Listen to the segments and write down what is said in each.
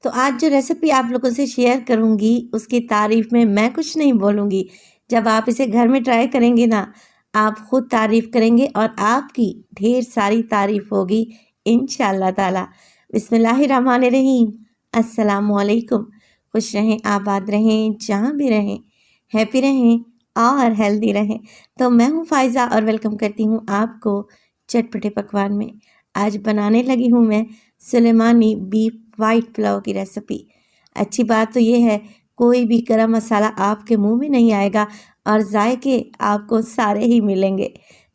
तो आज जो रेसिपी आप लोगों से शेयर करूँगी उसकी तारीफ़ में मैं कुछ नहीं बोलूँगी। जब आप इसे घर में ट्राई करेंगे ना, आप खुद तारीफ़ करेंगे और आपकी ढेर सारी तारीफ़ होगी इंशाअल्लाह ताला। बिस्मिल्लाहिर्रहमानिर्रहीम। अस्सलामुअलैकुम। खुश रहें, आबाद रहें, जहाँ भी रहें, हैप्पी रहें और हेल्दी रहें। तो मैं हूँ फ़ाइज़ा और वेलकम करती हूँ आपको चटपटे पकवान में। आज बनाने लगी हूँ मैं सुलेमानी बीफ वाइट पुलाव की रेसिपी। अच्छी बात तो ये है, कोई भी गरम मसाला आपके मुंह में नहीं आएगा और जायके आपको सारे ही मिलेंगे।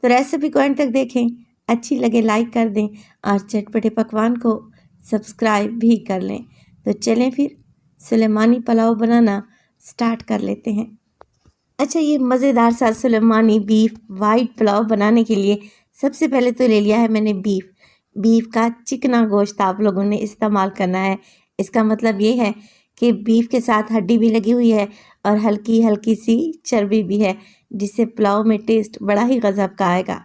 तो रेसिपी को एंड तक देखें, अच्छी लगे लाइक कर दें और चटपटे पकवान को सब्सक्राइब भी कर लें। तो चलें फिर सुलेमानी पुलाव बनाना स्टार्ट कर लेते हैं। अच्छा, ये मज़ेदार सा सुलेमानी बीफ वाइट पुलाव बनाने के लिए सबसे पहले तो ले लिया है मैंने बीफ का चिकना गोश्त आप लोगों ने इस्तेमाल करना है। इसका मतलब ये है कि बीफ के साथ हड्डी भी लगी हुई है और हल्की हल्की सी चर्बी भी है, जिससे पुलाव में टेस्ट बड़ा ही गज़ब का आएगा।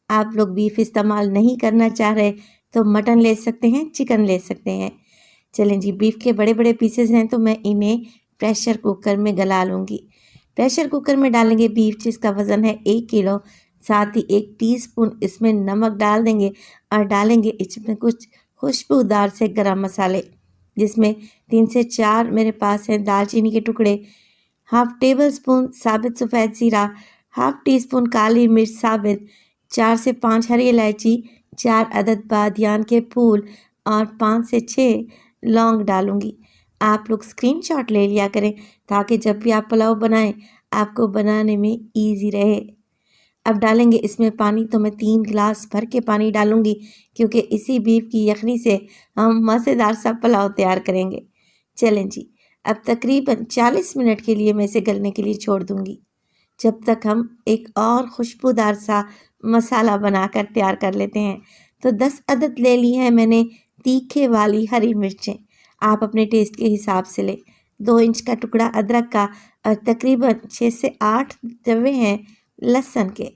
आप लोग बीफ इस्तेमाल नहीं करना चाह रहे तो मटन ले सकते हैं, चिकन ले सकते हैं। चलें जी, बीफ के बड़े बड़े पीसेस हैं तो मैं इन्हें प्रेशर कुकर में गला लूँगी। प्रेशर कुकर में डालेंगे बीफ जिसका वज़न है 1 किलो। साथ ही 1 टीस्पून इसमें नमक डाल देंगे और डालेंगे इसमें कुछ खुशबूदार से गरम मसाले, जिसमें 3 से 4 मेरे पास हैं दालचीनी के टुकड़े, हाफ टेबल स्पून साबित सफ़ेद ज़ीरा, हाफ टी स्पून काली मिर्च साबित, 4 से 5 हरी इलायची, 4 अदद बादियान के फूल और 5 से 6 लौंग डालूंगी। आप लोग स्क्रीनशॉट ले लिया करें ताकि जब भी आप पुलाव बनाएं आपको बनाने में ईजी रहे। अब डालेंगे इसमें पानी, तो मैं 3 गिलास भर के पानी डालूंगी क्योंकि इसी बीफ की यखनी से हम मज़ेदार सा पुलाव तैयार करेंगे। चलें जी, अब तकरीबन 40 मिनट के लिए मैं इसे गलने के लिए छोड़ दूंगी, जब तक हम एक और खुशबूदार सा मसाला बनाकर तैयार कर लेते हैं। तो 10 अदद ले ली है मैंने तीखे वाली हरी मिर्चें, आप अपने टेस्ट के हिसाब से लें। 2 इंच का टुकड़ा अदरक का और तकरीबन 6 से 8 जवे हैं लहसुन के।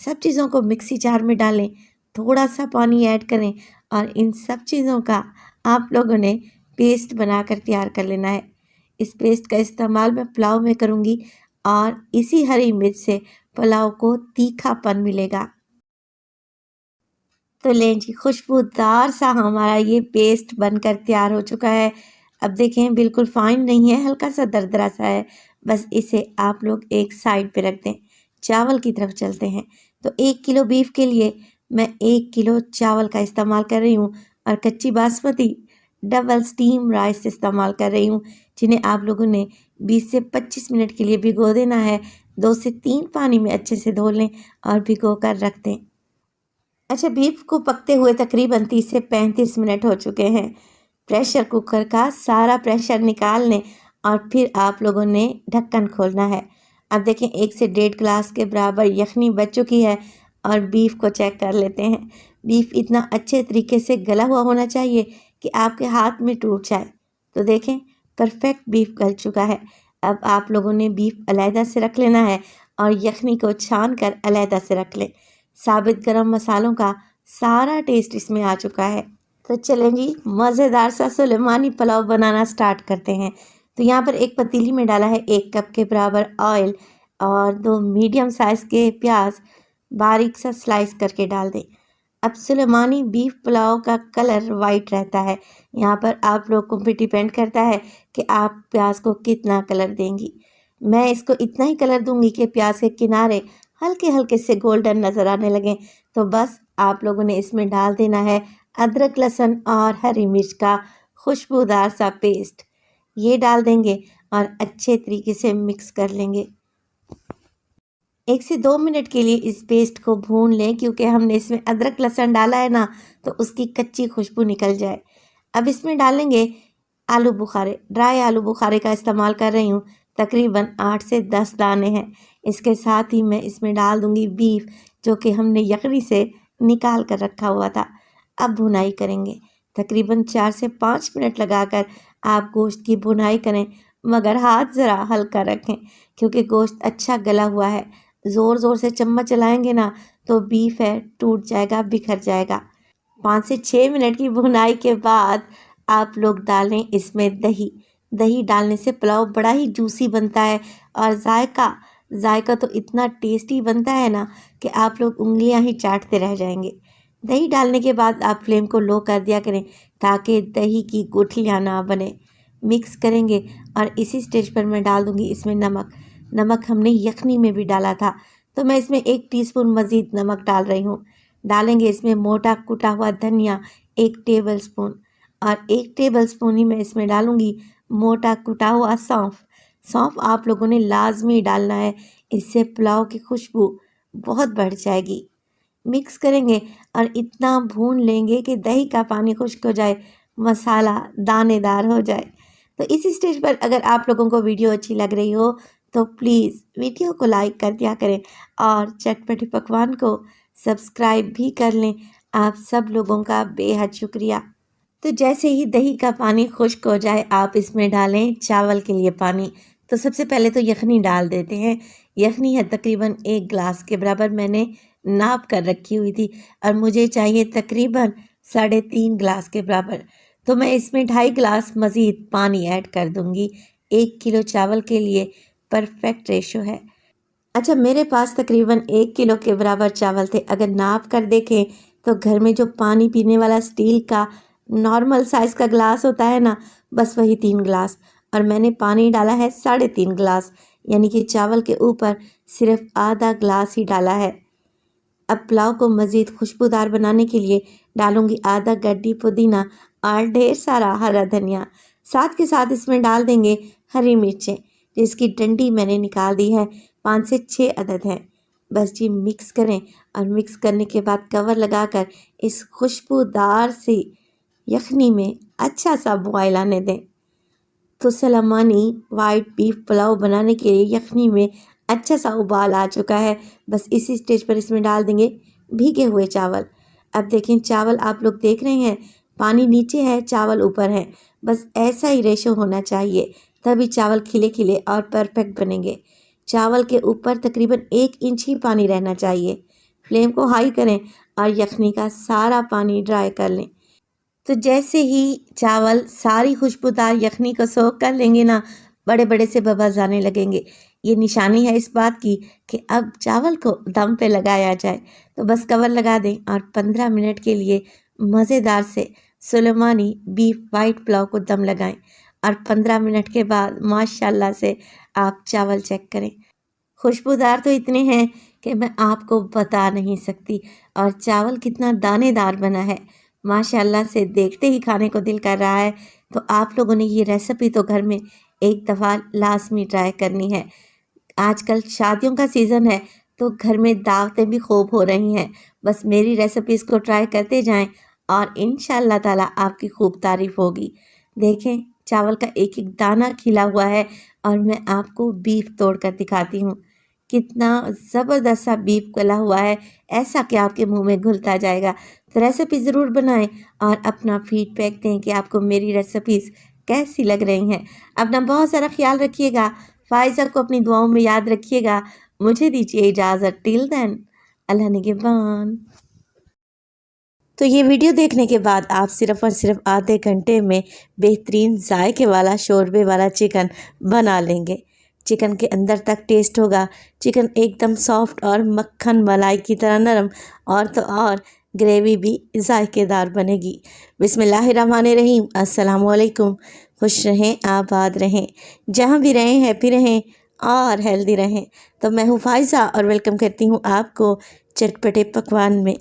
सब चीज़ों को मिक्सी जार में डालें, थोड़ा सा पानी ऐड करें और इन सब चीज़ों का आप लोगों ने पेस्ट बनाकर तैयार कर लेना है। इस पेस्ट का इस्तेमाल मैं पुलाव में करूँगी और इसी हरी मिर्च से पुलाव को तीखापन मिलेगा। तो लें जी, खुशबूदार सा हमारा ये पेस्ट बनकर तैयार हो चुका है। अब देखें, बिल्कुल फाइन नहीं है, हल्का सा दरदरा सा है। बस इसे आप लोग एक साइड पे रख दें। चावल की तरफ चलते हैं। तो 1 किलो बीफ के लिए मैं 1 किलो चावल का इस्तेमाल कर रही हूँ और कच्ची बासमती डबल स्टीम राइस इस्तेमाल कर रही हूँ, जिन्हें आप लोगों ने 20 से 25 मिनट के लिए भिगो देना है। 2 से 3 पानी में अच्छे से धो लें और भिगो कर रख दें। अच्छा, बीफ को पकते हुए तकरीबन 30 से 35 मिनट हो चुके हैं। प्रेशर कुकर का सारा प्रेशर निकाल लें और फिर आप लोगों ने ढक्कन खोलना है। अब देखें, 1 से 1.5 गिलास के बराबर यखनी बच चुकी है और बीफ को चेक कर लेते हैं। बीफ इतना अच्छे तरीके से गला हुआ होना चाहिए कि आपके हाथ में टूट जाए। तो देखें, परफेक्ट बीफ गल चुका है। अब आप लोगों ने बीफ अलहदा से रख लेना है और यखनी को छान कर अलहदा से रख लें। साबित गरम मसालों का सारा टेस्ट इसमें आ चुका है। तो चलें जी, मज़ेदार सा सुलेमानी पुलाव बनाना स्टार्ट करते हैं। तो यहाँ पर एक पतीली में डाला है 1 कप के बराबर ऑयल और 2 मीडियम साइज़ के प्याज बारीक सा स्लाइस करके डाल दें। अब सुलेमानी बीफ पुलाव का कलर वाइट रहता है। यहाँ पर आप लोग को भी डिपेंड करता है कि आप प्याज को कितना कलर देंगी। मैं इसको इतना ही कलर दूंगी कि प्याज के किनारे हल्के हल्के से गोल्डन नज़र आने लगें। तो बस आप लोगों ने इसमें डाल देना है अदरक लहसुन और हरी मिर्च का खुशबूदार सा पेस्ट। ये डाल देंगे और अच्छे तरीके से मिक्स कर लेंगे। 1 से 2 मिनट के लिए इस पेस्ट को भून लें क्योंकि हमने इसमें अदरक लहसुन डाला है ना, तो उसकी कच्ची खुशबू निकल जाए। अब इसमें डालेंगे आलू बुखारे। ड्राई आलू बुखारे का इस्तेमाल कर रही हूँ, तकरीबन 8 से 10 दाने हैं। इसके साथ ही मैं इसमें डाल दूँगी बीफ, जो कि हमने यखनी से निकाल कर रखा हुआ था। अब भुनाई करेंगे, तकरीबन 4 से 5 मिनट लगाकर आप गोश्त की भुनाई करें, मगर हाथ ज़रा हल्का रखें क्योंकि गोश्त अच्छा गला हुआ है। ज़ोर ज़ोर से चम्मच चलाएंगे ना तो बीफ है टूट जाएगा, बिखर जाएगा। 5 से 6 मिनट की भुनाई के बाद आप लोग डालें इसमें दही। दही डालने से पुलाव बड़ा ही जूसी बनता है और जायका तो इतना टेस्टी बनता है ना कि आप लोग उंगलियां ही चाटते रह जाएंगे। दही डालने के बाद आप फ्लेम को लो कर दिया करें ताकि दही की गुठलियाँ ना बने। मिक्स करेंगे और इसी स्टेज पर मैं डाल दूंगी इसमें नमक। नमक हमने यखनी में भी डाला था, तो मैं इसमें 1 टीस्पून मज़ीद नमक डाल रही हूँ। डालेंगे इसमें मोटा कुटा हुआ धनिया 1 टेबलस्पून, और 1 टेबलस्पून ही मैं इसमें डालूंगी मोटा कुटा हुआ सौंफ। सौंफ आप लोगों ने लाजमी डालना है, इससे पुलाव की खुशबू बहुत बढ़ जाएगी। मिक्स करेंगे और इतना भून लेंगे कि दही का पानी खुश्क हो जाए, मसाला दानेदार हो जाए। तो इस स्टेज पर अगर आप लोगों को वीडियो अच्छी लग रही हो तो प्लीज़ वीडियो को लाइक कर दिया करें और चटपटी पकवान को सब्सक्राइब भी कर लें। आप सब लोगों का बेहद शुक्रिया। तो जैसे ही दही का पानी खुश्क हो जाए आप इसमें डालें चावल के लिए पानी। तो सबसे पहले तो यखनी डाल देते हैं। यखनी है तकरीबन 1 गिलास के बराबर, मैंने नाप कर रखी हुई थी और मुझे चाहिए तकरीबन 3.5 गिलास के बराबर। तो मैं इसमें 2.5 गिलास मज़ीद पानी ऐड कर दूंगी। 1 किलो चावल के लिए परफेक्ट रेशो है। अच्छा, मेरे पास तकरीबन 1 किलो के बराबर चावल थे। अगर नाप कर देखें तो घर में जो पानी पीने वाला स्टील का नॉर्मल साइज़ का गिलास होता है ना, बस वही 3 गिलास, और मैंने पानी डाला है 3.5 गिलास, यानी कि चावल के ऊपर सिर्फ आधा गिलास ही डाला है। अब पुलाव को मज़ीद खुशबूदार बनाने के लिए डालूंगी आधा गड्डी पुदीना और ढेर सारा हरा धनिया। साथ के साथ इसमें डाल देंगे हरी मिर्चें, जिसकी डंडी मैंने निकाल दी है, 5 से 6 अदद है। बस जी मिक्स करें और मिक्स करने के बाद कवर लगाकर इस खुशबूदार सी यखनी में अच्छा सा बॉयल आने दें। तो सलामानी वाइट बीफ पुलाव बनाने के लिए यखनी में अच्छा सा उबाल आ चुका है। बस इसी स्टेज पर इसमें डाल देंगे भीगे हुए चावल। अब देखें चावल आप लोग देख रहे हैं, पानी नीचे है चावल ऊपर है। बस ऐसा ही रेशो होना चाहिए, तभी चावल खिले खिले और परफेक्ट बनेंगे। चावल के ऊपर तकरीबन 1 इंच ही पानी रहना चाहिए। फ्लेम को हाई करें और यखनी का सारा पानी ड्राई कर लें। तो जैसे ही चावल सारी खुशबूदार यखनी को सोख कर लेंगे ना, बड़े बड़े से बबल्स आने लगेंगे। ये निशानी है इस बात की कि अब चावल को दम पे लगाया जाए। तो बस कवर लगा दें और 15 मिनट के लिए मज़ेदार से सुलेमानी बीफ वाइट पुलाव को दम लगाएं। और 15 मिनट के बाद माशाल्लाह से आप चावल चेक करें। खुशबूदार तो इतने हैं कि मैं आपको बता नहीं सकती, और चावल कितना दानेदार बना है, माशाल्लाह से देखते ही खाने को दिल कर रहा है। तो आप लोगों ने ये रेसिपी तो घर में एक दफ़ा लाजमी ट्राई करनी है। आजकल शादियों का सीज़न है तो घर में दावतें भी खूब हो रही हैं। बस मेरी रेसिपीज़ को ट्राई करते जाएं और इंशाअल्लाह ताला आपकी खूब तारीफ़ होगी। देखें चावल का एक एक दाना खिला हुआ है और मैं आपको बीफ तोड़ कर दिखाती हूँ। कितना ज़बरदस्त सा बीफ गला हुआ है, ऐसा कि आपके मुंह में घुलता जाएगा। तो रेसिपी ज़रूर बनाएं और अपना फीडबैक दें कि आपको मेरी रेसिपीज़ कैसी लग रही हैं। अपना बहुत सारा ख्याल रखिएगा। फ़ाइज़ा को अपनी दुआओं में याद रखिएगा। मुझे दीजिए इजाज़त। टिल देन, अल्लाह निगहबान। तो ये वीडियो देखने के बाद आप सिर्फ़ और सिर्फ आधे घंटे में बेहतरीन जायके वाला शोरबे वाला चिकन बना लेंगे। चिकन के अंदर तक टेस्ट होगा, चिकन एकदम सॉफ्ट और मक्खन मलाई की तरह नरम, और तो और ग्रेवी भी जायकेदार बनेगी। बिस्मिल्लाहिर्रहमानिर्रहीम। अस्सलाम वालेकुम। खुश रहें, आबाद रहें, जहाँ भी रहें हैप्पी रहें और हेल्दी रहें। तो मैं हूँ फ़ाइज़ा और वेलकम करती हूँ आपको चटपटे पकवान में।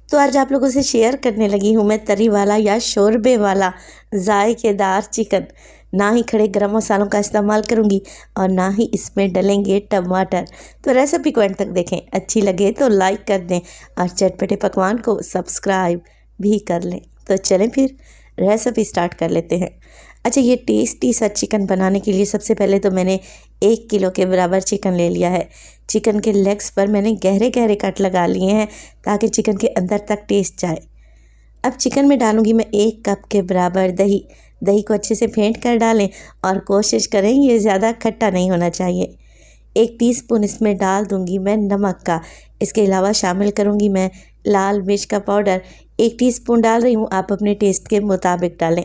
तो आज आप लोगों से शेयर करने लगी हूँ मैं तरी वाला या शोरबे वाला जायकेदार चिकन। ना ही खड़े गरम मसालों का इस्तेमाल करूँगी और ना ही इसमें डलेंगे टमाटर। तो रेसिपी को एंड तक देखें, अच्छी लगे तो लाइक कर दें और चटपटे पकवान को सब्सक्राइब भी कर लें। तो चलें फिर रेसिपी स्टार्ट कर लेते हैं। अच्छा, ये टेस्टी सा चिकन बनाने के लिए सबसे पहले तो मैंने 1 किलो के बराबर चिकन ले लिया है। चिकन के लेग्स पर मैंने गहरे गहरे कट लगा लिए हैं ताकि चिकन के अंदर तक टेस्ट जाए। अब चिकन में डालूंगी मैं 1 कप के बराबर दही। दही को अच्छे से फेंट कर डालें और कोशिश करें ये ज़्यादा खट्टा नहीं होना चाहिए। 1 टीस्पून इसमें डाल दूंगी मैं नमक का। इसके अलावा शामिल करूंगी मैं लाल मिर्च का पाउडर, 1 टीस्पून डाल रही हूँ, आप अपने टेस्ट के मुताबिक डालें।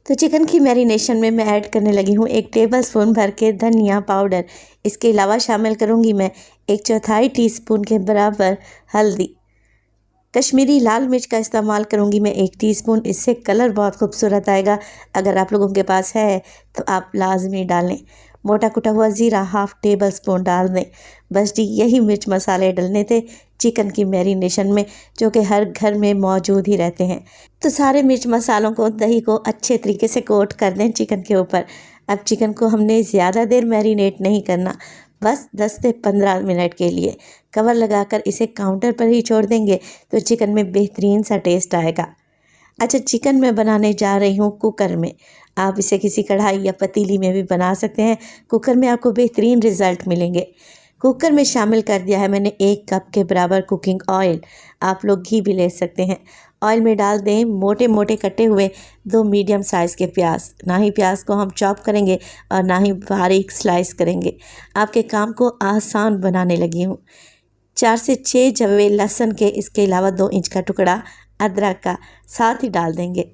तो चिकन की मैरिनेशन में मैं ऐड करने लगी हूँ 1 टेबलस्पून भर के धनिया पाउडर। इसके अलावा शामिल करूँगी मैं 1/4 टीस्पून के बराबर हल्दी। कश्मीरी लाल मिर्च का इस्तेमाल करूँगी मैं 1 टीस्पून, इससे कलर बहुत खूबसूरत आएगा। अगर आप लोगों के पास है तो आप लाजमी डालें। मोटा कुटा हुआ ज़ीरा 1/2 टेबलस्पून डाल दें। बस जी यही मिर्च मसाले डलने थे चिकन की मैरिनेशन में, जो कि हर घर में मौजूद ही रहते हैं। तो सारे मिर्च मसालों को, दही को अच्छे तरीके से कोट कर दें चिकन के ऊपर। अब चिकन को हमने ज़्यादा देर मैरिनेट नहीं करना, बस 10 से 15 मिनट के लिए कवर लगाकर इसे काउंटर पर ही छोड़ देंगे तो चिकन में बेहतरीन सा टेस्ट आएगा। अच्छा, चिकन मैं बनाने जा रही हूँ कुकर में। आप इसे किसी कढ़ाई या पतीली में भी बना सकते हैं। कुकर में आपको बेहतरीन रिज़ल्ट मिलेंगे। कुकर में शामिल कर दिया है मैंने 1 कप के बराबर कुकिंग ऑयल। आप लोग घी भी ले सकते हैं। ऑयल में डाल दें मोटे मोटे कटे हुए 2 मीडियम साइज़ के प्याज। ना ही प्याज को हम चॉप करेंगे और ना ही बारीक स्लाइस करेंगे। आपके काम को आसान बनाने लगी हूँ। 4 से 6 जवे लहसुन के, इसके अलावा 2 इंच का टुकड़ा अदरक का साथ ही डाल देंगे।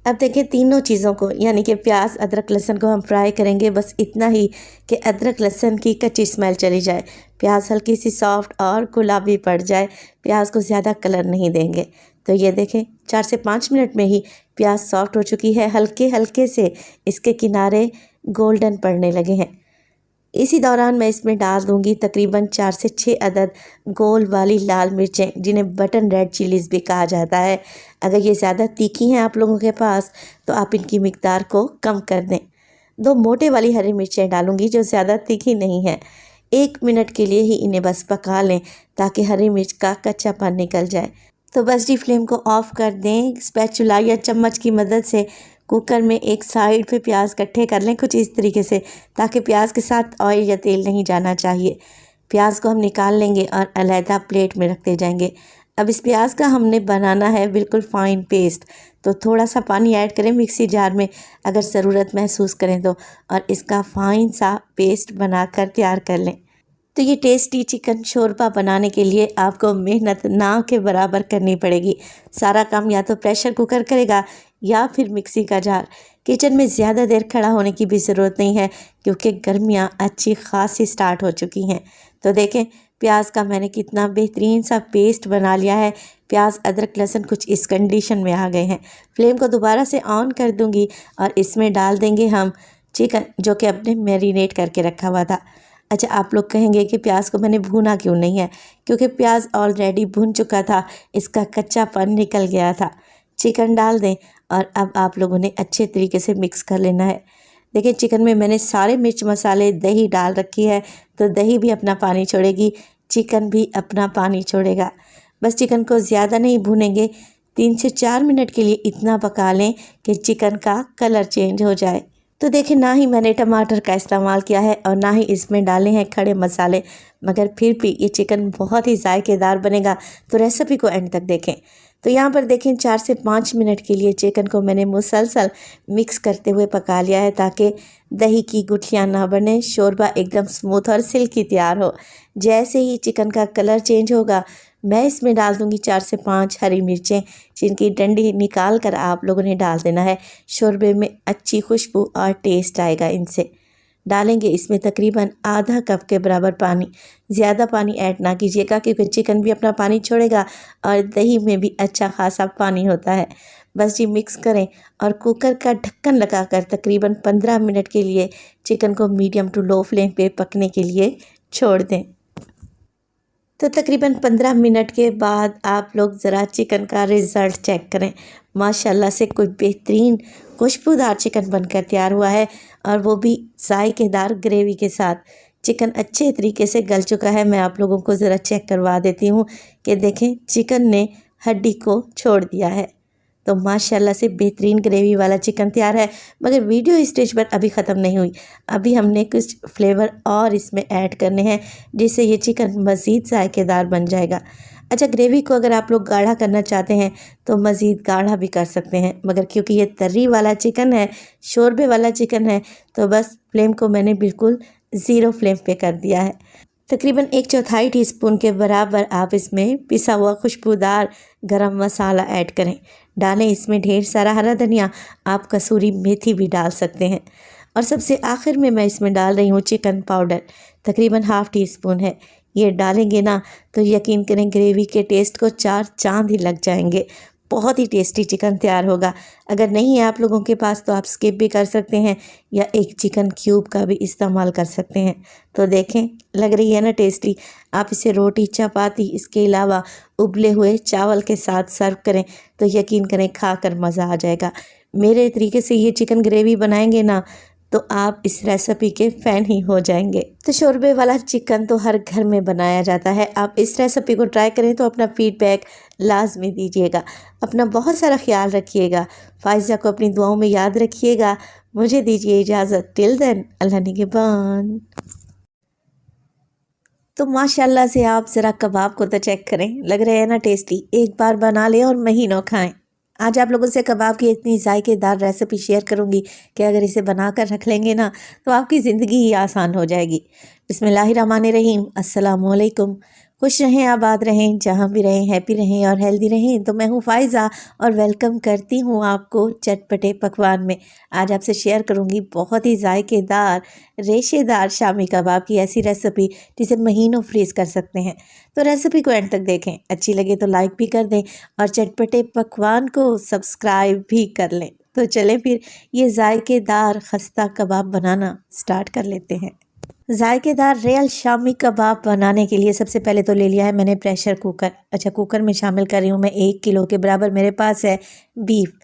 अब देखिए तीनों चीज़ों को, यानी कि प्याज, अदरक, लहसुन को हम फ्राई करेंगे बस इतना ही कि अदरक लहसुन की कच्ची स्मेल चली जाए, प्याज हल्की सी सॉफ्ट और गुलाबी पड़ जाए। प्याज को ज़्यादा कलर नहीं देंगे। तो ये देखें 4 से 5 मिनट में ही प्याज सॉफ्ट हो चुकी है। हल्के हल्के से इसके किनारे गोल्डन पड़ने लगे हैं। इसी दौरान मैं इसमें डाल दूंगी तकरीबन 4 से 6 अदद गोल वाली लाल मिर्चें, जिन्हें बटन रेड चिलीज़ भी कहा जाता है। अगर ये ज़्यादा तीखी हैं आप लोगों के पास तो आप इनकी मिकदार को कम कर दें। 2 मोटे वाली हरी मिर्चें डालूंगी जो ज़्यादा तीखी नहीं है। 1 मिनट के लिए ही इन्हें बस पका लें ताकि हरी मिर्च का कच्चापन निकल जाए। तो बस जी फ्लेम को ऑफ़ कर दें। स्पैचुला या चम्मच की मदद से कुकर में एक साइड पे प्याज इकट्ठे कर लें कुछ इस तरीके से, ताकि प्याज के साथ ऑयल या तेल नहीं जाना चाहिए। प्याज को हम निकाल लेंगे और अलहदा प्लेट में रखते जाएंगे। अब इस प्याज का हमने बनाना है बिल्कुल फ़ाइन पेस्ट। तो थोड़ा सा पानी ऐड करें मिक्सी जार में अगर ज़रूरत महसूस करें तो, और इसका फ़ाइन सा पेस्ट बनाकर तैयार कर लें। तो ये टेस्टी चिकन शोरबा बनाने के लिए आपको मेहनत ना के बराबर करनी पड़ेगी। सारा काम या तो प्रेशर कुकर करेगा या फिर मिक्सी का जार। किचन में ज़्यादा देर खड़ा होने की भी ज़रूरत नहीं है क्योंकि गर्मियाँ अच्छी खासी स्टार्ट हो चुकी हैं। तो देखें प्याज का मैंने कितना बेहतरीन सा पेस्ट बना लिया है। प्याज, अदरक, लहसुन कुछ इस कंडीशन में आ गए हैं। फ्लेम को दोबारा से ऑन कर दूँगी और इसमें डाल देंगे हम चिकन, जो कि अपने मैरिनेट करके रखा हुआ था। अच्छा, आप लोग कहेंगे कि प्याज को मैंने भूना क्यों नहीं है, क्योंकि प्याज ऑलरेडी भुन चुका था, इसका कच्चापन निकल गया था। चिकन डाल दें और अब आप लोगों ने अच्छे तरीके से मिक्स कर लेना है। देखिए चिकन में मैंने सारे मिर्च मसाले, दही डाल रखी है, तो दही भी अपना पानी छोड़ेगी, चिकन भी अपना पानी छोड़ेगा। बस चिकन को ज़्यादा नहीं भूनेंगे, 3 से 4 मिनट के लिए इतना पका लें कि चिकन का कलर चेंज हो जाए। तो देखिए ना ही मैंने टमाटर का इस्तेमाल किया है और ना ही इसमें डाले हैं खड़े मसाले, मगर फिर भी ये चिकन बहुत ही जायकेदार बनेगा। तो रेसिपी को एंड तक देखें। तो यहाँ पर देखें 4 से 5 मिनट के लिए चिकन को मैंने मुसलसल मिक्स करते हुए पका लिया है ताकि दही की गुठलियाँ ना बने, शोरबा एकदम स्मूथ और सिल्की तैयार हो। जैसे ही चिकन का कलर चेंज होगा मैं इसमें डाल दूँगी 4 से 5 हरी मिर्चें, जिनकी डंडी निकाल कर आप लोगों ने डाल देना है। शोरबे में अच्छी खुशबू और टेस्ट आएगा इनसे। डालेंगे इसमें तकरीबन आधा कप के बराबर पानी। ज़्यादा पानी ऐड ना कीजिएगा क्योंकि चिकन भी अपना पानी छोड़ेगा और दही में भी अच्छा खासा पानी होता है। बस जी मिक्स करें और कुकर का ढक्कन लगाकर तकरीबन 15 मिनट के लिए चिकन को मीडियम टू लो फ्लेम पे पकने के लिए छोड़ दें। तो तकरीबन 15 मिनट के बाद आप लोग ज़रा चिकन का रिज़ल्ट चेक करें। माशाल्लाह से कोई बेहतरीन खुशबूदार चिकन बनकर तैयार हुआ है, और वो भी जायकेदार ग्रेवी के साथ। चिकन अच्छे तरीके से गल चुका है। मैं आप लोगों को ज़रा चेक करवा देती हूँ कि देखें चिकन ने हड्डी को छोड़ दिया है। तो माशाल्लाह से बेहतरीन ग्रेवी वाला चिकन तैयार है। मगर वीडियो स्टेज पर अभी ख़त्म नहीं हुई, अभी हमने कुछ फ्लेवर और इसमें ऐड करने हैं जिससे ये चिकन मज़ीद जायकेदार बन जाएगा। अच्छा, ग्रेवी को अगर आप लोग गाढ़ा करना चाहते हैं तो मज़ीद गाढ़ा भी कर सकते हैं, मगर क्योंकि ये तर्री वाला चिकन है, शोरबे वाला चिकन है, तो बस फ्लेम को मैंने बिल्कुल ज़ीरो फ्लेम पे कर दिया है तकरीबन 1/4 टीस्पून के बराबर आप इसमें पिसा हुआ खुशबूदार गरम मसाला ऐड करें। डालें इसमें ढेर सारा हरा धनिया, आप कसूरी मेथी भी डाल सकते हैं। और सबसे आखिर में मैं इसमें डाल रही हूँ चिकन पाउडर, तकरीबन ½ टीस्पून है। ये डालेंगे ना तो यकीन करें ग्रेवी के टेस्ट को 4 चांद ही लग जाएंगे। बहुत ही टेस्टी चिकन तैयार होगा। अगर नहीं है आप लोगों के पास तो आप स्किप भी कर सकते हैं या एक चिकन क्यूब का भी इस्तेमाल कर सकते हैं। तो देखें, लग रही है ना टेस्टी। आप इसे रोटी, चपाती, इसके अलावा उबले हुए चावल के साथ सर्व करें तो यकीन करें खाकर मज़ा आ जाएगा। मेरे तरीके से ये चिकन ग्रेवी बनाएंगे ना तो आप इस रेसिपी के फ़ैन ही हो जाएंगे। तो शोरबे वाला चिकन तो हर घर में बनाया जाता है। आप इस रेसिपी को ट्राई करें तो अपना फीडबैक लाजमी दीजिएगा। अपना बहुत सारा ख्याल रखिएगा। फ़ाइज़ा को अपनी दुआओं में याद रखिएगा। मुझे दीजिए इजाज़त। टिल देन, अल्लाह निगहबान। तो माशाल्लाह से आप ज़रा कबाब को तो चेक करें, लग रहे हैं ना टेस्टी। एक बार बना लें और महीनों खाएं। आज आप लोगों से कबाब की इतनी जायकेदार रेसिपी शेयर करूंगी कि अगर इसे बनाकर रख लेंगे ना तो आपकी ज़िंदगी ही आसान हो जाएगी। बिस्मिल्लाहिर्रहमानिर्रहीम। अस्सलाम वालेकुम। खुश रहें, आबाद रहें, जहाँ भी रहें हैप्पी रहें और हेल्दी रहें। तो मैं हूँ फ़ाइज़ा और वेलकम करती हूँ आपको चटपटे पकवान में। आज आपसे शेयर करूँगी बहुत ही जायकेदार रेशेदार शामी कबाब की ऐसी रेसिपी जिसे महीनों फ्रीज़ कर सकते हैं। तो रेसिपी को एंड तक देखें, अच्छी लगे तो लाइक भी कर दें और चटपटे पकवान को सब्सक्राइब भी कर लें। तो चलें फिर ये जायकेदार खस्ता कबाब बनाना स्टार्ट कर लेते हैं। जायकेदार रियल शामी कबाब बनाने के लिए सबसे पहले तो ले लिया है मैंने प्रेशर कुकर। अच्छा, कुकर में शामिल कर रही हूँ मैं 1 किलो के बराबर मेरे पास है बीफ।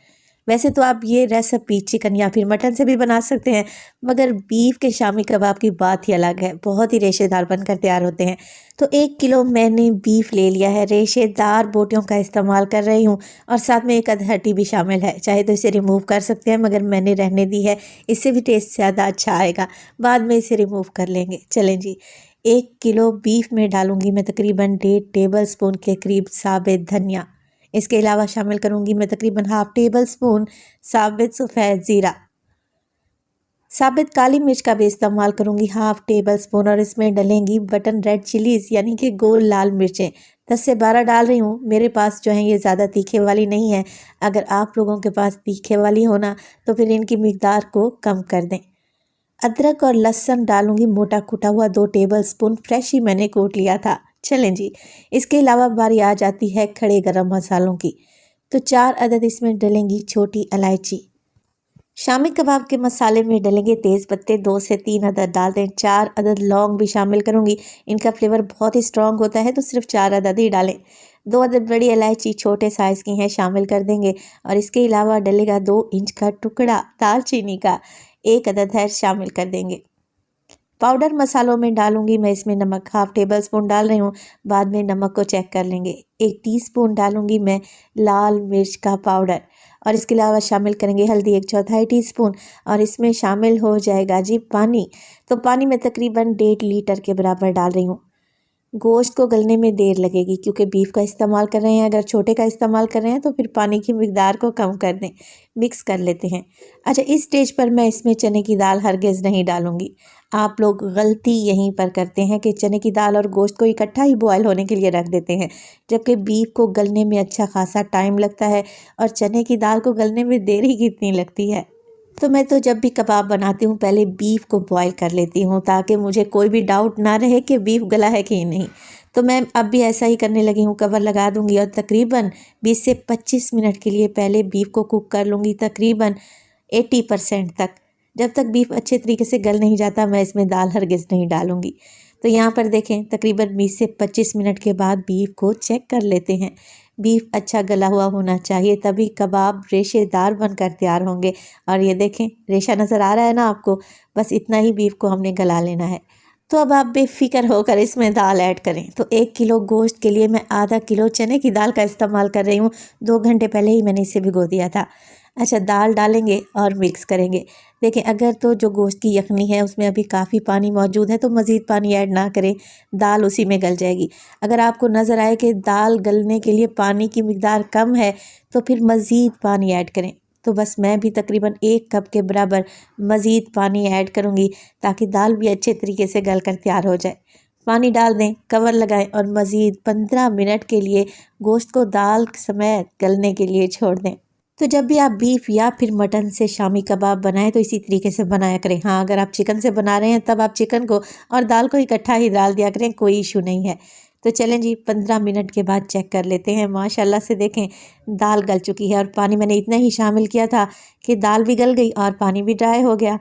वैसे तो आप ये रेसिपी चिकन या फिर मटन से भी बना सकते हैं, मगर बीफ के शामी कबाब की बात ही अलग है। बहुत ही रेशेदार बनकर तैयार होते हैं। तो 1 किलो मैंने बीफ ले लिया है। रेशेदार बोटियों का इस्तेमाल कर रही हूँ और साथ में एक अदहटी भी शामिल है। चाहे तो इसे रिमूव कर सकते हैं, मगर मैंने रहने दी है, इससे भी टेस्ट ज़्यादा अच्छा आएगा। बाद में इसे रिमूव कर लेंगे। चलें जी, 1 किलो बीफ में डालूंगी मैं तकरीबन 1.5 टेबल स्पून के करीब साबित धनिया। इसके अलावा शामिल करूंगी मैं तकरीबन ½ टेबल स्पून साबित सफ़ेद ज़ीरा। साबित काली मिर्च का भी इस्तेमाल करूंगी ½ टेबल स्पून और इसमें डलेंगी बटन रेड चिलीज़ यानी कि गोल लाल मिर्चें। 10 से 12 डाल रही हूँ। मेरे पास जो है ये ज़्यादा तीखे वाली नहीं है। अगर आप लोगों के पास तीखे वाली हो ना तो फिर इनकी मिकदार को कम कर दें। अदरक और लहसुन डालूंगी मोटा कुटा हुआ 2 टेबल स्पून, फ्रेश ही मैंने कूट लिया था। चलें जी, इसके अलावा बारी आ जाती है खड़े गरम मसालों की। तो 4 अदद इसमें डलेंगी छोटी इलायची। शामी कबाब के मसाले में डलेंगे तेज़ पत्ते 2 से 3 अदद डाल दें। 4 अदद लौंग भी शामिल करूंगी। इनका फ्लेवर बहुत ही स्ट्रॉन्ग होता है तो सिर्फ 4 अदद ही डालें। 2 अदद बड़ी इलायची छोटे साइज़ की हैं शामिल कर देंगे और इसके अलावा डलेगा 2 इंच का टुकड़ा दालचीनी का, 1 अदद है शामिल कर देंगे। पाउडर मसालों में डालूंगी मैं इसमें नमक, ½ टेबल स्पून डाल रही हूँ। बाद में नमक को चेक कर लेंगे। 1 टीस्पून डालूंगी मैं लाल मिर्च का पाउडर और इसके अलावा शामिल करेंगे हल्दी 1/4 टीस्पून और इसमें शामिल हो जाएगा जी पानी। तो पानी में तकरीबन 1.5 लीटर के बराबर डाल रही हूँ। गोश्त को गलने में देर लगेगी क्योंकि बीफ का इस्तेमाल कर रहे हैं। अगर छोटे का इस्तेमाल कर रहे हैं तो फिर पानी की मिकदार को कम कर दें। मिक्स कर लेते हैं। अच्छा, इस स्टेज पर मैं इसमें चने की दाल हरगिज़ नहीं डालूंगी। आप लोग गलती यहीं पर करते हैं कि चने की दाल और गोश्त को इकट्ठा ही बॉयल होने के लिए रख देते हैं, जबकि बीफ को गलने में अच्छा खासा टाइम लगता है और चने की दाल को गलने में देर ही कितनी लगती है। तो मैं तो जब भी कबाब बनाती हूँ पहले बीफ को बॉईल कर लेती हूँ ताकि मुझे कोई भी डाउट ना रहे कि बीफ गला है कि नहीं। तो मैं अब भी ऐसा ही करने लगी हूँ। कवर लगा दूँगी और तकरीबन 20 से 25 मिनट के लिए पहले बीफ को कुक कर लूँगी, तकरीबन 80% तक। जब तक बीफ अच्छे तरीके से गल नहीं जाता मैं इसमें दाल हरगिज़ नहीं डालूँगी। तो यहाँ पर देखें तकरीबन 20 से 25 मिनट के बाद बीफ को चेक कर लेते हैं। बीफ अच्छा गला हुआ होना चाहिए, तभी कबाब रेशेदार बनकर तैयार होंगे। और ये देखें रेशा नज़र आ रहा है ना आपको, बस इतना ही बीफ को हमने गला लेना है। तो अब आप बेफिक्र होकर इसमें दाल ऐड करें। तो 1 किलो गोश्त के लिए मैं ½ किलो चने की दाल का इस्तेमाल कर रही हूँ। 2 घंटे पहले ही मैंने इसे भिगो दिया था। अच्छा, दाल डालेंगे और मिक्स करेंगे। देखें, अगर तो जो गोश्त की यखनी है उसमें अभी काफ़ी पानी मौजूद है तो मज़ीद पानी ऐड ना करें, दाल उसी में गल जाएगी। अगर आपको नज़र आए कि दाल गलने के लिए पानी की मिकदार कम है तो फिर मज़ीद पानी ऐड करें। तो बस मैं भी तकरीबन 1 कप के बराबर मज़ीद पानी ऐड करूँगी ताकि दाल भी अच्छे तरीके से गल कर तैयार हो जाए। पानी डाल दें, कवर लगाएं और मज़ीद 15 मिनट के लिए गोश्त को दाल समेत गलने के लिए छोड़ दें। तो जब भी आप बीफ या फिर मटन से शामी कबाब बनाएं तो इसी तरीके से बनाया करें। हाँ, अगर आप चिकन से बना रहे हैं तब आप चिकन को और दाल को इकट्ठा ही डाल दिया करें, कोई इशू नहीं है। तो चलें जी, 15 मिनट के बाद चेक कर लेते हैं। माशाल्लाह से देखें दाल गल चुकी है और पानी मैंने इतना ही शामिल किया था कि दाल भी गल गई और पानी भी ड्राई हो गया।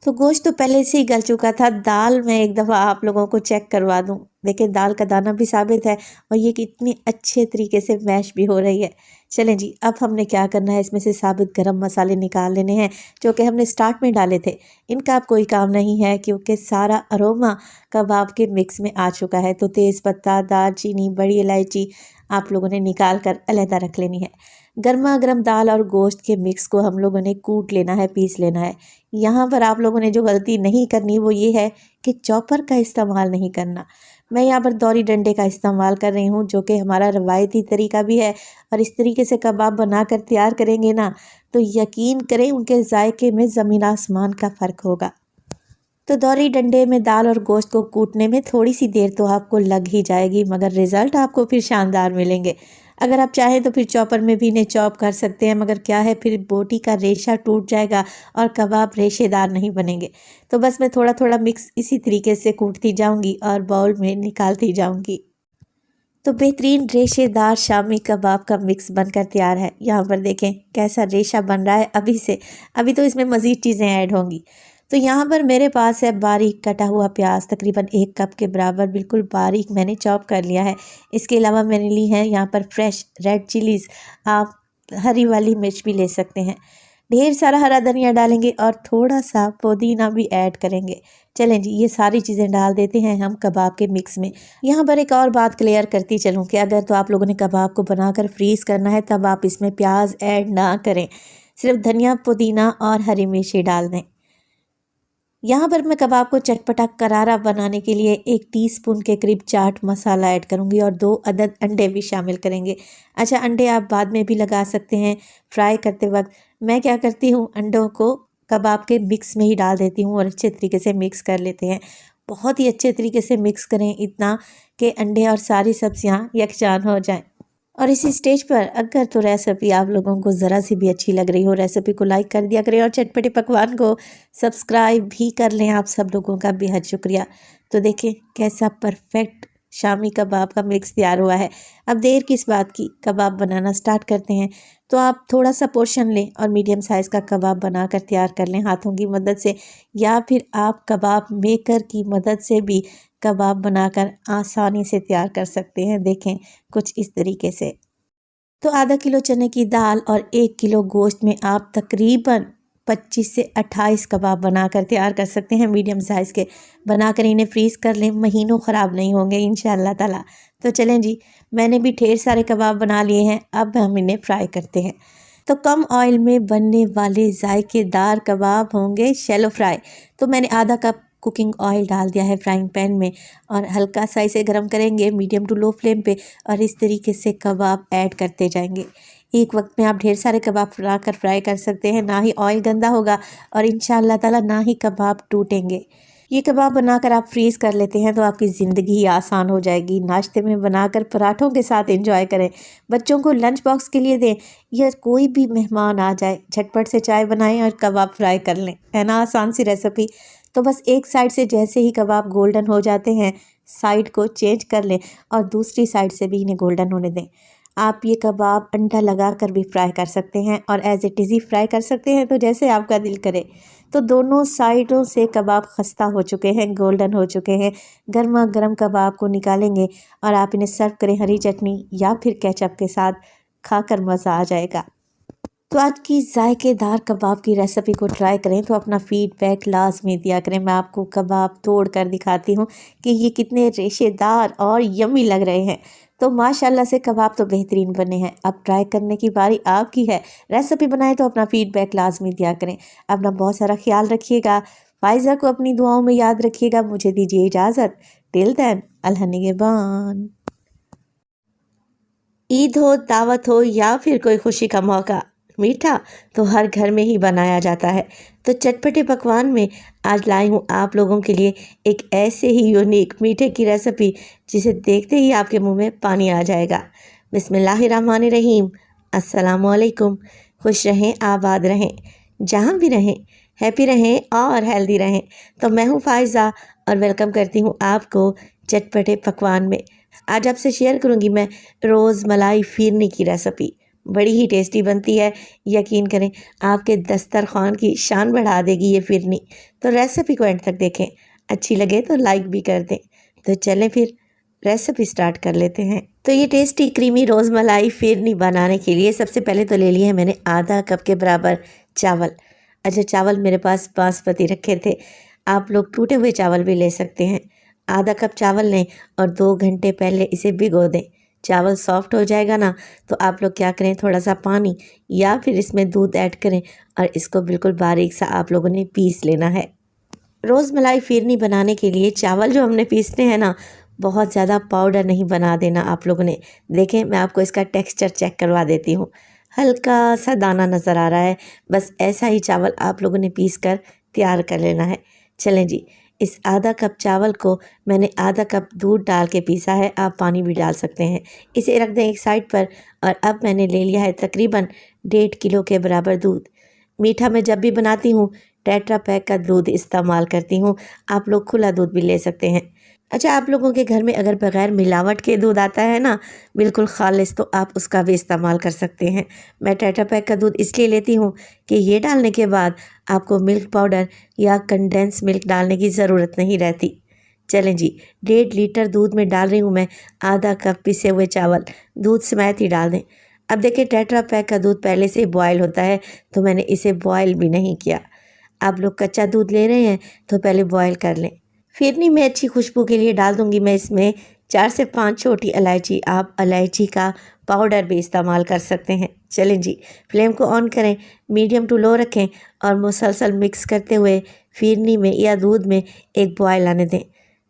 तो गोश्त तो पहले से ही गल चुका था। दाल मैं एक दफ़ा आप लोगों को चेक करवा दूं। देखिए दाल का दाना भी साबित है और ये कितनी अच्छे तरीके से मैश भी हो रही है। चलें जी, अब हमने क्या करना है, इसमें से साबित गरम मसाले निकाल लेने हैं जो कि हमने स्टार्ट में डाले थे। इनका अब कोई काम नहीं है क्योंकि सारा अरोमा कबाब के मिक्स में आ चुका है। तो तेज़पत्ता, दालचीनी, बड़ी इलायची आप लोगों ने निकाल कर अलहदा रख लेनी है। गर्मा गर्म दाल और गोश्त के मिक्स को हम लोगों ने कूट लेना है, पीस लेना है। यहाँ पर आप लोगों ने जो गलती नहीं करनी वो ये है कि चॉपर का इस्तेमाल नहीं करना। मैं यहाँ पर दौरी डंडे का इस्तेमाल कर रही हूँ जो कि हमारा रवायती तरीका भी है। और इस तरीके से कबाब बनाकर तैयार करेंगे ना तो यकीन करें उनके जायके में ज़मीन आसमान का फ़र्क होगा। तो दौरी डंडे में दाल और गोश्त को कूटने में थोड़ी सी देर तो आपको लग ही जाएगी, मगर रिज़ल्ट आपको फिर शानदार मिलेंगे। अगर आप चाहें तो फिर चॉपर में भी इन्हें चॉप कर सकते हैं, मगर क्या है फिर बोटी का रेशा टूट जाएगा और कबाब रेशेदार नहीं बनेंगे। तो बस मैं थोड़ा थोड़ा मिक्स इसी तरीके से कूटती जाऊंगी और बाउल में निकालती जाऊंगी। तो बेहतरीन रेशेदार शामी कबाब का मिक्स बनकर तैयार है। यहाँ पर देखें कैसा रेशा बन रहा है अभी से। अभी तो इसमें मज़ीद चीज़ें ऐड होंगी। तो यहाँ पर मेरे पास है बारीक कटा हुआ प्याज, तकरीबन 1 कप के बराबर बिल्कुल बारीक मैंने चॉप कर लिया है। इसके अलावा मैंने ली है यहाँ पर फ्रेश रेड चिलीज़, आप हरी वाली मिर्च भी ले सकते हैं। ढेर सारा हरा धनिया डालेंगे और थोड़ा सा पुदीना भी ऐड करेंगे। चलें जी, ये सारी चीज़ें डाल देते हैं हम कबाब के मिक्स में। यहाँ पर एक और बात क्लियर करती चलूँ कि अगर तो आप लोगों ने कबाब को बनाकर फ्रीज़ करना है तब आप इसमें प्याज ऐड ना करें, सिर्फ धनिया, पुदीना और हरी मिर्ची डाल दें। यहाँ पर मैं कबाब को चटपटा करारा बनाने के लिए 1 टीस्पून के करीब चाट मसाला ऐड करूँगी और 2 अदद अंडे भी शामिल करेंगे। अच्छा, अंडे आप बाद में भी लगा सकते हैं फ्राई करते वक्त। मैं क्या करती हूँ, अंडों को कबाब के मिक्स में ही डाल देती हूँ और अच्छे तरीके से मिक्स कर लेते हैं। बहुत ही अच्छे तरीके से मिक्स करें, इतना कि अंडे और सारी सब्जियाँ यकजान हो जाएँ। और इसी स्टेज पर अगर तो रेसिपी आप लोगों को ज़रा सी भी अच्छी लग रही हो, रेसिपी को लाइक कर दिया करें और चटपटे पकवान को सब्सक्राइब भी कर लें। आप सब लोगों का बेहद शुक्रिया। तो देखें कैसा परफेक्ट शामी कबाब का मिक्स तैयार हुआ है। अब देर किस बात की, कबाब बनाना स्टार्ट करते हैं। तो आप थोड़ा सा पोर्शन लें और मीडियम साइज़ का कबाब बनाकर तैयार कर लें हाथों की मदद से, या फिर आप कबाब मेकर की मदद से भी कबाब बनाकर आसानी से तैयार कर सकते हैं। देखें कुछ इस तरीके से। तो आधा किलो चने की दाल और 1 किलो गोश्त में आप तकरीबन 25 से 28 कबाब बनाकर तैयार कर सकते हैं। मीडियम साइज़ के बनाकर इन्हें फ्रीज़ कर लें, महीनों ख़राब नहीं होंगे इंशाअल्लाह ताला। तो चलें जी, मैंने भी ढेर सारे कबाब बना लिए हैं, अब हम इन्हें फ्राई करते हैं। तो कम ऑयल में बनने वाले जायकेदार कबाब होंगे शैलो फ्राई। तो मैंने आधा कप कुकिंग ऑयल डाल दिया है फ्राइंग पैन में और हल्का सा इसे गर्म करेंगे मीडियम टू लो फ्लेम पे और इस तरीके से कबाब ऐड करते जाएंगे। एक वक्त में आप ढेर सारे कबाब फ्राई कर सकते हैं, ना ही ऑयल गंदा होगा और इंशाअल्लाह ताला ना ही कबाब टूटेंगे। ये कबाब बनाकर आप फ्रीज़ कर लेते हैं तो आपकी ज़िंदगी ही आसान हो जाएगी। नाश्ते में बनाकर पराठों के साथ एंजॉय करें, बच्चों को लंच बॉक्स के लिए दें, या कोई भी मेहमान आ जाए झटपट से चाय बनाएं और कबाब फ्राई कर लें। है ना आसान सी रेसिपी। तो बस एक साइड से जैसे ही कबाब गोल्डन हो जाते हैं, साइड को चेंज कर लें और दूसरी साइड से भी इन्हें गोल्डन होने दें। आप ये कबाब अंडा लगा कर भी फ्राई कर सकते हैं और एज इट इज़ ही फ्राई कर सकते हैं, तो जैसे आपका दिल करे। तो दोनों साइडों से कबाब खस्ता हो चुके हैं, गोल्डन हो चुके हैं। गर्मा गर्म कबाब को निकालेंगे और आप इन्हें सर्व करें हरी चटनी या फिर केचप के साथ, खाकर मज़ा आ जाएगा। तो आज की जायकेदार कबाब की रेसिपी को ट्राई करें तो अपना फीडबैक लाजमी दिया करें। मैं आपको कबाब तोड़ कर दिखाती हूँ कि ये कितने रेशेदार और यम्मी लग रहे हैं। तो माशाल्लाह से कबाब तो बेहतरीन बने हैं। अब ट्राई करने की बारी आपकी है। रेसिपी बनाएं तो अपना फीडबैक लाजमी दिया करें। अपना बहुत सारा ख्याल रखिएगा। फाइज़ा को अपनी दुआओं में याद रखिएगा। मुझे दीजिए इजाज़त। टिल देन, अल्लाह निगहबान। ईद हो, दावत हो या फिर कोई खुशी का मौका, मीठा तो हर घर में ही बनाया जाता है। तो चटपटे पकवान में आज लाई हूँ आप लोगों के लिए एक ऐसे ही यूनिक मीठे की रेसिपी जिसे देखते ही आपके मुंह में पानी आ जाएगा। बिस्मिल्लाहिर्रहमानिर्रहीम। अस्सलामुअलैकुम। खुश रहें, आबाद रहें, जहाँ भी रहें, हैप्पी रहें और हेल्दी रहें। तो मैं हूँ फ़ाइज़ा और वेलकम करती हूँ आपको चटपटे पकवान में। आज आपसे शेयर करूँगी मैं रोज़ मलाई फ़िरनी की रेसिपी। बड़ी ही टेस्टी बनती है, यकीन करें आपके दस्तरख़्वान की शान बढ़ा देगी ये फ़िरनी। तो रेसिपी को एंड तक देखें, अच्छी लगे तो लाइक भी कर दें। तो चलें फिर रेसिपी स्टार्ट कर लेते हैं। तो ये टेस्टी क्रीमी रोज़ मलाई फ़िरनी बनाने के लिए सबसे पहले तो ले लिए हैं मैंने आधा कप के बराबर चावल। अच्छा, चावल मेरे पास बासमती रखे थे, आप लोग टूटे हुए चावल भी ले सकते हैं। आधा कप चावल लें और 2 घंटे पहले इसे भिगो दें। चावल सॉफ्ट हो जाएगा ना, तो आप लोग क्या करें, थोड़ा सा पानी या फिर इसमें दूध ऐड करें और इसको बिल्कुल बारीक सा आप लोगों ने पीस लेना है। रोज़ मलाई फ़िरनी बनाने के लिए चावल जो हमने पीसने हैं ना, बहुत ज़्यादा पाउडर नहीं बना देना आप लोगों ने। देखें, मैं आपको इसका टेक्सचर चेक करवा देती हूँ। हल्का सा दाना नज़र आ रहा है, बस ऐसा ही चावल आप लोगों ने पीस कर तैयार कर लेना है। चलें जी, इस आधा कप चावल को मैंने आधा कप दूध डाल के पीसा है, आप पानी भी डाल सकते हैं। इसे रख दें एक साइड पर। और अब मैंने ले लिया है तकरीबन 1.5 किलो के बराबर दूध। मीठा मैं जब भी बनाती हूँ टेट्रा पैक का दूध इस्तेमाल करती हूँ, आप लोग खुला दूध भी ले सकते हैं। अच्छा, आप लोगों के घर में अगर बग़ैर मिलावट के दूध आता है ना, बिल्कुल ख़ालिस, तो आप उसका भी इस्तेमाल कर सकते हैं। मैं टेट्रा पैक का दूध इसलिए लेती हूँ कि ये डालने के बाद आपको मिल्क पाउडर या कंडेंस मिल्क डालने की ज़रूरत नहीं रहती। चलें जी, 1.5 लीटर दूध में डाल रही हूँ मैं आधा कप पिसे हुए चावल। दूध समेत ही डाल दें। अब देखिए, टेट्रा पैक का दूध पहले से बॉयल होता है, तो मैंने इसे बॉयल भी नहीं किया। आप लोग कच्चा दूध ले रहे हैं तो पहले बॉयल कर लें। फ़िरनी में अच्छी खुशबू के लिए डाल दूंगी मैं इसमें 4 से 5 छोटी इलायची। आप इलायची का पाउडर भी इस्तेमाल कर सकते हैं। चलें जी, फ्लेम को ऑन करें, मीडियम टू लो रखें और मुसलसल मिक्स करते हुए फ़िरनी में या दूध में एक बॉयल आने दें।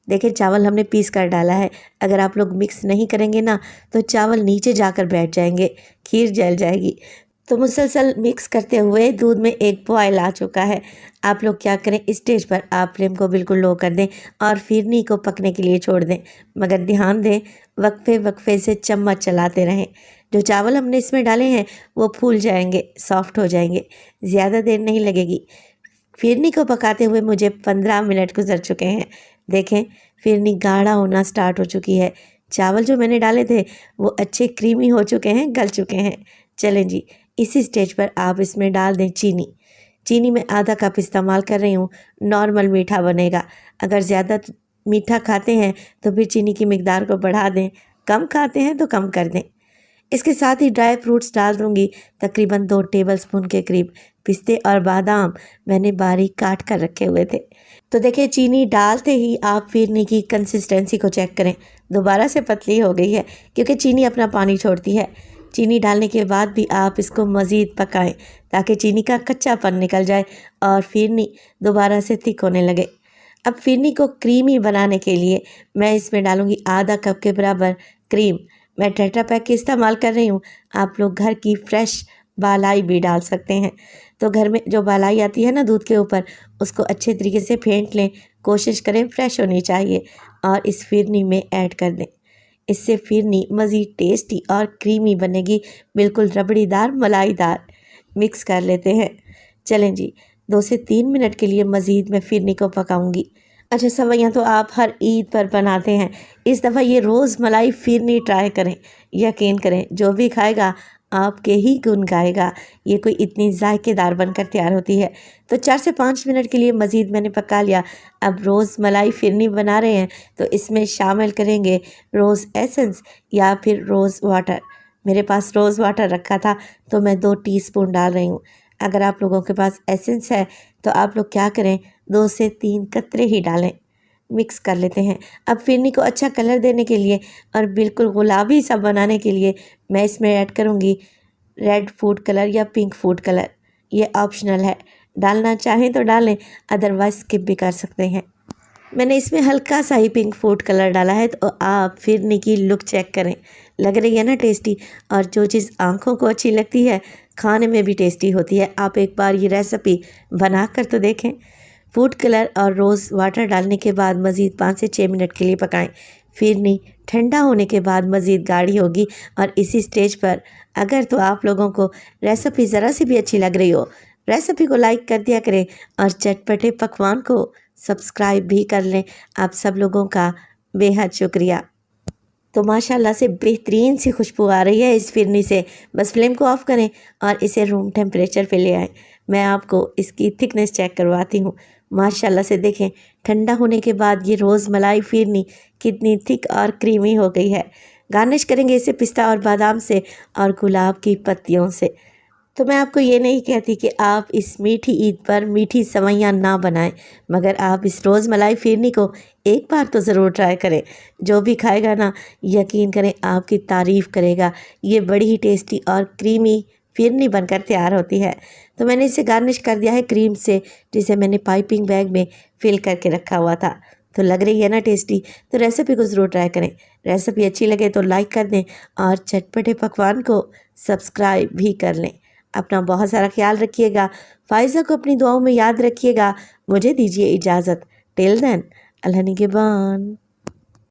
देखिए, चावल हमने पीस कर डाला है। अगर आप लोग मिक्स नहीं करेंगे ना, तो चावल नीचे जाकर बैठ जाएंगे, खीर जल जाएगी। तो मुसलसल मिक्स करते हुए दूध में एक बॉयल आ चुका है। आप लोग क्या करें, इस स्टेज पर आप फ्लेम को बिल्कुल लो कर दें और फ़िरनी को पकने के लिए छोड़ दें, मगर ध्यान दें वक्फे वक्फे से चम्मच चलाते रहें। जो चावल हमने इसमें डाले हैं वो फूल जाएंगे, सॉफ्ट हो जाएंगे, ज़्यादा देर नहीं लगेगी। फ़िरनी को पकाते हुए मुझे 15 मिनट गुजर चुके हैं। देखें, फ़िरनी गाढ़ा होना स्टार्ट हो चुकी है। चावल जो मैंने डाले थे वो अच्छे क्रीमी हो चुके हैं, गल चुके हैं। चलें जी, इसी स्टेज पर आप इसमें डाल दें चीनी। चीनी मैं आधा कप इस्तेमाल कर रही हूँ, नॉर्मल मीठा बनेगा। अगर ज़्यादा मीठा खाते हैं तो फिर चीनी की मिकदार को बढ़ा दें, कम खाते हैं तो कम कर दें। इसके साथ ही ड्राई फ्रूट्स डाल दूँगी, तकरीबन 2 टेबलस्पून के करीब। पिस्ते और बादाम मैंने बारीक काट कर रखे हुए थे। तो देखिए, चीनी डालते ही आप फ़िरनी की कंसिस्टेंसी को चेक करें, दोबारा से पतली हो गई है क्योंकि चीनी अपना पानी छोड़ती है। चीनी डालने के बाद भी आप इसको मज़ीद पकाएं ताकि चीनी का कच्चापन निकल जाए और फ़िरनी दोबारा से थिक होने लगे। अब फ़िरनी को क्रीमी बनाने के लिए मैं इसमें डालूँगी आधा कप के बराबर क्रीम। मैं टेट्रा पैक की इस्तेमाल कर रही हूँ, आप लोग घर की फ्रेश बालाई भी डाल सकते हैं। तो घर में जो बालाई आती है ना दूध के ऊपर, उसको अच्छे तरीके से फेंट लें, कोशिश करें फ्रेश होनी चाहिए और इस फ़िरनी में ऐड कर दें। इससे फ़िरनी मज़ीद टेस्टी और क्रीमी बनेगी, बिल्कुल रबड़ीदार, मलाईदार। मिक्स कर लेते हैं। चलें जी, 2 से 3 मिनट के लिए मज़ीद मैं फ़िरनी को पकाऊंगी। अच्छा, सवैयाँ तो आप हर ईद पर बनाते हैं, इस दफ़ा ये रोज़ मलाई फ़िरनी ट्राई करें। यकीन करें, जो भी खाएगा आपके ही गुण गाएगा। ये कोई इतनी जायकेदार बनकर तैयार होती है। तो 4 से 5 मिनट के लिए मज़ीद मैंने पका लिया। अब रोज़ मलाई फ़िरनी बना रहे हैं तो इसमें शामिल करेंगे रोज़ एसेंस या फिर रोज़ वाटर। मेरे पास रोज़ वाटर रखा था तो मैं 2 टीस्पून डाल रही हूँ। अगर आप लोगों के पास एसेंस है तो आप लोग क्या करें, 2 से 3 कतरे ही डालें। मिक्स कर लेते हैं। अब फ़िरनी को अच्छा कलर देने के लिए और बिल्कुल गुलाबी सा बनाने के लिए मैं इसमें ऐड करूँगी रेड फूड कलर या पिंक फूड कलर। ये ऑप्शनल है, डालना चाहें तो डालें, अदरवाइज़ स्किप भी कर सकते हैं। मैंने इसमें हल्का सा ही पिंक फूड कलर डाला है। तो आप फ़िरनी की लुक चेक करें, लग रही है ना टेस्टी। और जो चीज़ आँखों को अच्छी लगती है खाने में भी टेस्टी होती है। आप एक बार ये रेसिपी बना कर तो देखें। फूड कलर और रोज़ वाटर डालने के बाद मज़ीद 5 से 6 मिनट के लिए पकाएं। फिरनी ठंडा होने के बाद मज़ीद गाढ़ी होगी और इसी स्टेज पर अगर तो आप लोगों को रेसिपी ज़रा सी भी अच्छी लग रही हो, रेसिपी को लाइक कर दिया करें और चटपटे पकवान को सब्सक्राइब भी कर लें। आप सब लोगों का बेहद शुक्रिया। तो माशाल्लाह से बेहतरीन सी खुशबू आ रही है इस फिरनी से। बस फ्लेम को ऑफ़ करें और इसे रूम टेम्परेचर पे ले आएँ। मैं आपको इसकी थिकनेस चेक करवाती हूँ। माशाल्लाह से देखें, ठंडा होने के बाद ये रोज़ मलाई फिरनी कितनी थिक और क्रीमी हो गई है। गार्निश करेंगे इसे पिस्ता और बादाम से और गुलाब की पत्तियों से। तो मैं आपको ये नहीं कहती कि आप इस मीठी ईद पर मीठी सेवइयाँ ना बनाएं, मगर आप इस रोज़ मलाई फिरनी को एक बार तो ज़रूर ट्राई करें। जो भी खाएगा ना, यकीन करें आपकी तारीफ़ करेगा। ये बड़ी ही टेस्टी और क्रीमी फिरनी बनकर तैयार होती है। तो मैंने इसे गार्निश कर दिया है क्रीम से, जिसे मैंने पाइपिंग बैग में फिल करके रखा हुआ था। तो लग रही है ना टेस्टी? तो रेसिपी को ज़रूर ट्राई करें। रेसिपी अच्छी लगे तो लाइक कर दें और चटपटे पकवान को सब्सक्राइब भी कर लें। अपना बहुत सारा ख्याल रखिएगा। फ़ाइज़ा को अपनी दुआओं में याद रखिएगा। मुझे दीजिए इजाज़त। टिल देन, अल्लाह निगहबान।